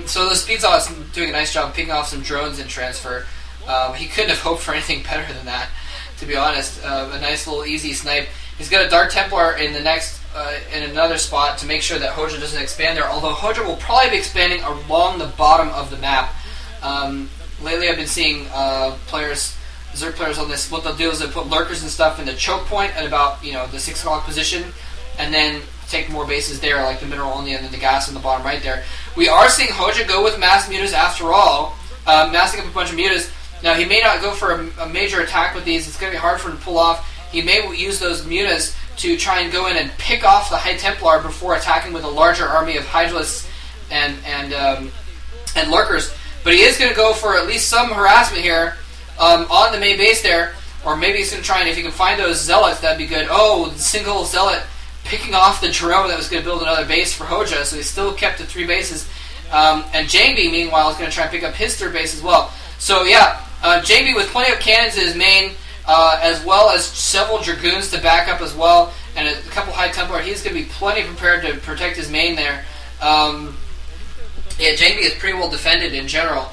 So the Speedsaw is doing a nice job picking off some drones in transfer. He couldn't have hoped for anything better than that, to be honest. A nice little easy snipe. He's got a Dark Templar in the next, in another spot to make sure that Hoejja doesn't expand there. Although Hoejja will probably be expanding along the bottom of the map. Lately, I've been seeing Zerg players on this. What they'll do is they'll put lurkers and stuff in the choke point at about the 6 o'clock position, and then take more bases there, like the mineral only, and then the gas on the bottom right there. We are seeing Hoejja go with mass mutas after all, massing up a bunch of mutas. Now, he may not go for a major attack with these. It's going to be hard for him to pull off. He may use those mutas to try and go in and pick off the High Templar before attacking with a larger army of Hydralisks and lurkers. But he is going to go for at least some harassment here on the main base there. Or maybe he's going to try and, if he can find those zealots, that'd be good. Oh, the single zealot picking off the drone that was going to build another base for Hoejja, so he still kept the 3 bases. And Jangbi, meanwhile, is going to try and pick up his 3rd base as well. So, yeah, Jangbi with plenty of cannons in his main, as well as several Dragoons to back up as well, and a couple High Templar. He's going to be plenty prepared to protect his main there. Yeah, Jangbi is pretty well defended in general.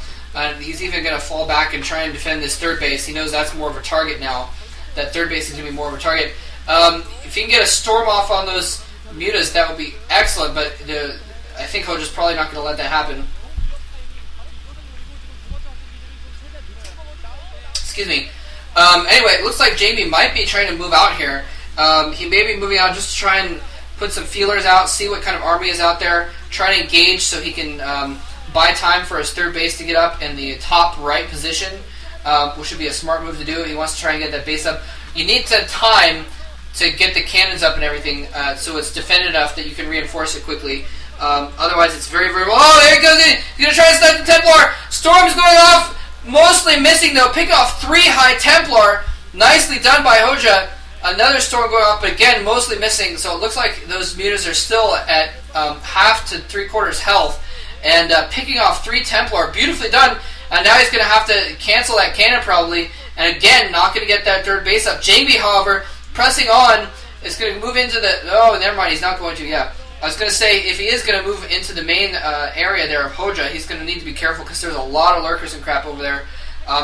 He's even going to fall back and try and defend this 3rd base. He knows that's more of a target now. That 3rd base is going to be more of a target. If he can get a storm off on those mutas, that would be excellent, but I think Hoejja's probably not going to let that happen. Excuse me. Anyway, it looks like Jangbi might be trying to move out here. He may be moving out just to try and put some feelers out, see what kind of army is out there, try to engage so he can buy time for his 3rd base to get up in the top right position, which would be a smart move to do. He wants to try and get that base up. You need to time to get the cannons up and everything, so it's defended enough that you can reinforce it quickly. Otherwise, it's very, very... Oh, there he goes in! He's going to try to snipe the Templar! Storm's going off! Mostly missing, though. Pick off 3 High Templar. Nicely done by Hoejja. Another storm going off, but again, mostly missing. So it looks like those mutas are still at half to 3/4 health. And picking off 3 Templar. Beautifully done. And now he's going to have to cancel that cannon, probably. And again, not going to get that 3rd base up. Jangbi, however, pressing on, is going to move into the... Oh, never mind. He's not going to, yeah. I was going to say, if he is going to move into the main area there of Hoejja, he's going to need to be careful because there's a lot of lurkers and crap over there.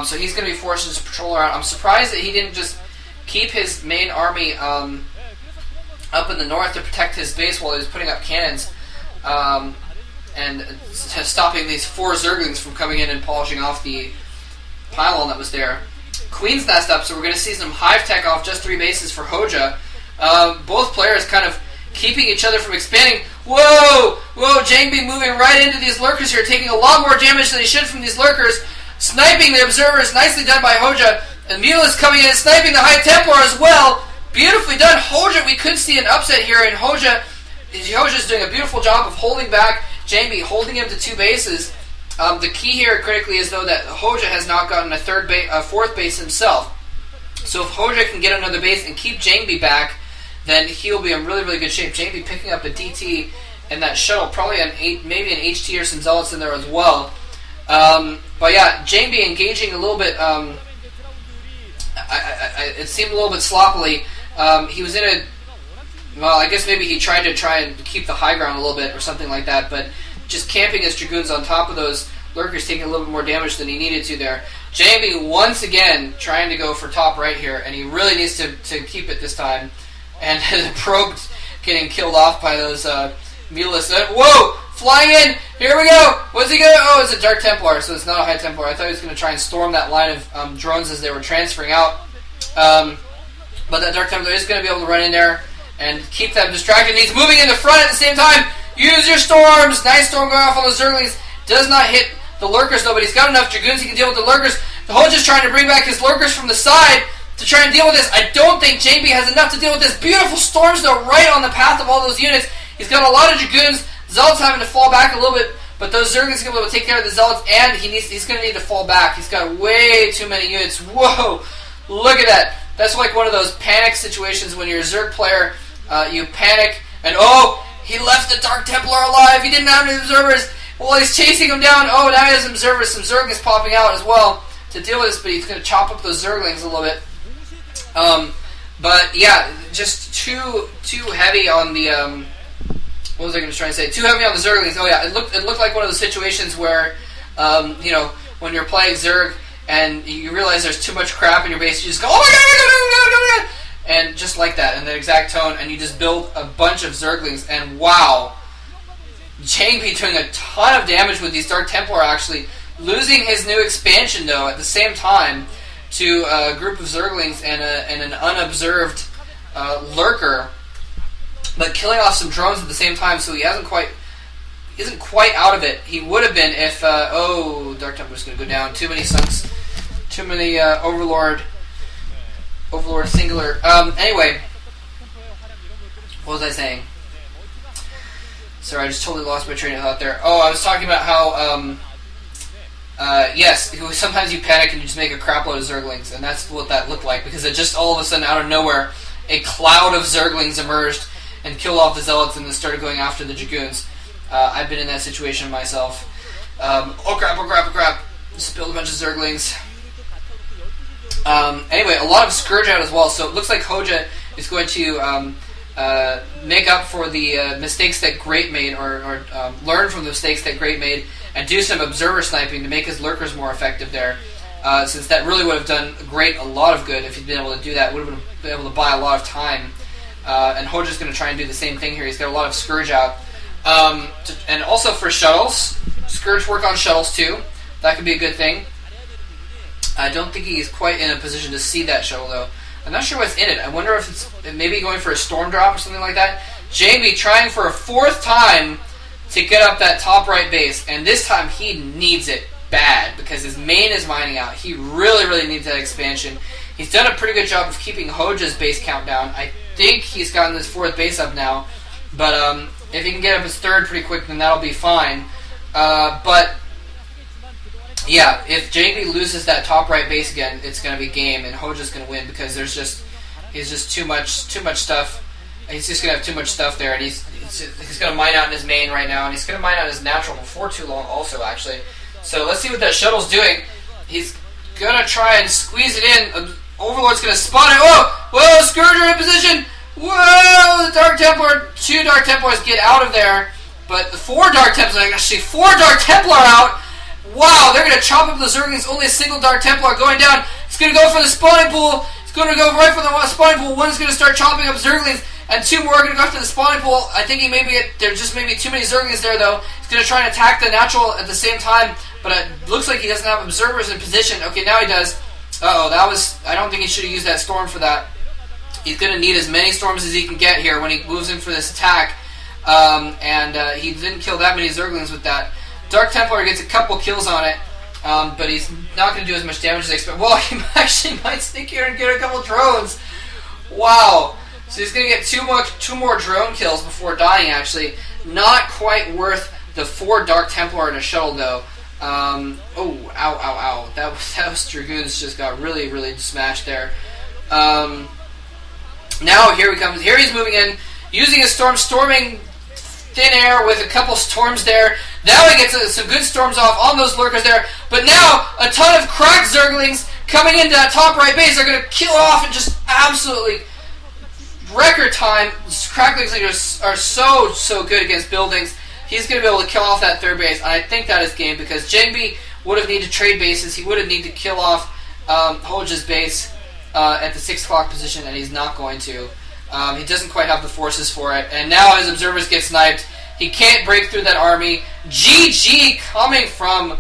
So he's going to be forced to patrol around. I'm surprised that he didn't just keep his main army up in the north to protect his base while he was putting up cannons and stopping these 4 Zerglings from coming in and polishing off the pylon that was there. Queen's Nest up, so we're going to see some hive tech off just 3 bases for Hoejja. Both players kind of keeping each other from expanding. Whoa! Whoa, Jangbi moving right into these lurkers here, taking a lot more damage than he should from these lurkers. Sniping the observers, nicely done by Hoejja. And Mutila's coming in and sniping the High Templar as well. Beautifully done. Hoejja, we could see an upset here, and Hoejja's doing a beautiful job of holding back Jangbi, holding him to 2 bases. The key here, critically, is though that Hoejja has not gotten a 4th base himself. So if Hoejja can get another base and keep Jangbi back, then he'll be in really, really good shape. Jangbi picking up a DT and that shuttle, probably maybe an HT or some Zealots in there as well. But yeah, Jangbi engaging a little bit, it seemed a little bit sloppily. He was in a... Well, I guess maybe he tried and keep the high ground a little bit or something like that, but just camping his Dragoons on top of those lurkers, taking a little bit more damage than he needed to there. Jangbi, once again, trying to go for top right here, and he really needs to keep it this time. And the probe getting killed off by those Mutilas. Whoa! Flying in! Here we go! What's he gonna... Oh, it's a Dark Templar, so it's not a High Templar. I thought he was going to try and storm that line of drones as they were transferring out. But that Dark Templar is going to be able to run in there and keep them distracted. He's moving in the front at the same time. Use your storms! Nice storm going off on the Zerglings. Does not hit the lurkers, though, but he's got enough Dragoons he can deal with the lurkers. The Hoejja's trying to bring back his lurkers from the side to try and deal with this. I don't think Jangbi has enough to deal with this. Beautiful storms, though, right on the path of all those units. He's got a lot of Dragoons. Zealots having to fall back a little bit, but those Zerglings can be able to take care of the Zealots, and he's going to need to fall back. He's got way too many units. Whoa! Look at that. That's like one of those panic situations when you're a Zerg player. You panic, and oh, he left the Dark Templar alive. He didn't have any observers. Well, he's chasing him down. Oh, now he has observers. Some Zerglings popping out as well to deal with this, but he's going to chop up those Zerglings a little bit. But yeah, just too heavy on the what was I going to try and say? Too heavy on the Zerglings. Oh yeah, it looked like one of those situations where, when you're playing Zerg and you realize there's too much crap in your base, you just go, oh my god, and just like that, in the exact tone, and you just build a bunch of Zerglings, and wow, Jangbi doing a ton of damage with these Dark Templar, actually losing his new expansion though at the same time to a group of Zerglings and an unobserved lurker, but killing off some drones at the same time, so he isn't quite out of it. He would have been if Dark Templar's going to go down. Too many Sunks, too many Overlord singular. Anyway, what was I saying? Sorry, I just totally lost my train of thought there. Oh, I was talking about how yes, sometimes you panic and you just make a crap load of Zerglings, and that's what that looked like, because it just all of a sudden, out of nowhere, a cloud of Zerglings emerged and killed off the Zealots and then started going after the Dragoons. I've been in that situation myself. Oh crap. Just build a bunch of Zerglings. Anyway, a lot of Scourge out as well, so it looks like Hoejja is going to make up for the mistakes that Great made, or learn from the mistakes that Great made, and do some observer sniping to make his lurkers more effective there. Since that really would have done Great a lot of good if he'd been able to do that. Would have been able to buy a lot of time. And Hoejja's going to try and do the same thing here. He's got a lot of Scourge out. And also for shuttles, Scourge work on shuttles too. That could be a good thing. I don't think he's quite in a position to see that shuttle though. I'm not sure what's in it. I wonder if it's maybe going for a storm drop or something like that. Jangbi trying for a fourth time to get up that top right base, and this time he needs it bad because his main is mining out. He really needs that expansion. He's done a pretty good job of keeping Hoejja's base count down. I think he's gotten his fourth base up now, but if he can get up his third pretty quick, then that'll be fine. But yeah, if Jangbi loses that top right base again, it's going to be game, and Hoejja's going to win because he's just too much stuff. He's just going to have too much stuff there, and he's going to mine out in his main right now, and he's going to mine out his natural before too long also, actually. So let's see what that shuttle's doing. He's going to try and squeeze it in. Overlord's going to spot it. Whoa, Scourge are in position. Whoa, the Dark Templar. 2 Dark Templars get out of there, but 4 Dark Templars, actually 4 Dark Templar out. Wow, they're going to chop up the Zerglings. Only a single Dark Templar going down. It's going to go for the spawning pool. It's going to go right for the spawning pool. One's going to start chopping up Zerglings, and 2 more are going to go after the spawning pool. I think there's just maybe too many Zerglings there, though. He's going to try and attack the natural at the same time, but it looks like he doesn't have observers in position. Okay, now he does. I don't think he should have used that storm for that. He's going to need as many storms as he can get here when he moves in for this attack, and he didn't kill that many Zerglings with that. Dark Templar gets a couple kills on it, but he's not going to do as much damage as I expect. Well, he actually might sneak here and get a couple drones. Wow. So he's going to get two more drone kills before dying, actually. Not quite worth the 4 Dark Templar in a shuttle, though. Ow. Those Dragoons just got really smashed there. Now here he comes. Here he's moving in, using his storm, storming thin air with a couple storms there. Now he gets some good storms off on those lurkers there. But now a ton of cracked Zerglings coming into that top right base. They're going to kill off in just absolutely record time. Cracklings are so good against buildings. He's going to be able to kill off that third base. And I think that is game because Jangbi would have needed to trade bases. He would have needed to kill off Hoejja's base at the 6 o'clock position, and he's not going to. He doesn't quite have the forces for it. And now his observers get sniped. He can't break through that army. GG coming from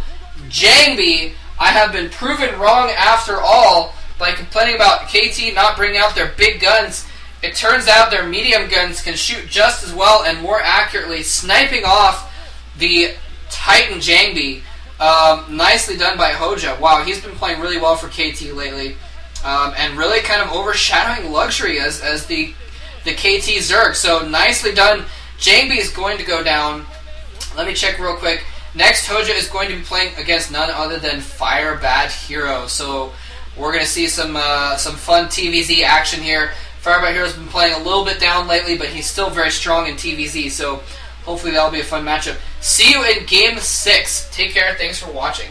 Jangbi. I have been proven wrong after all by complaining about KT not bringing out their big guns. It turns out their medium guns can shoot just as well and more accurately, sniping off the Titan Jangbi. Nicely done by Hoejja. Wow, he's been playing really well for KT lately. And really kind of overshadowing Luxury as the KT Zerg. So nicely done. Jangbi is going to go down. Let me check real quick. Next, Hoejja is going to be playing against none other than Fire Bad Hero. So we're going to see some fun TVZ action here. Fire Bad Hero's been playing a little bit down lately, but he's still very strong in TVZ. So hopefully that'll be a fun matchup. See you in Game 6. Take care. Thanks for watching.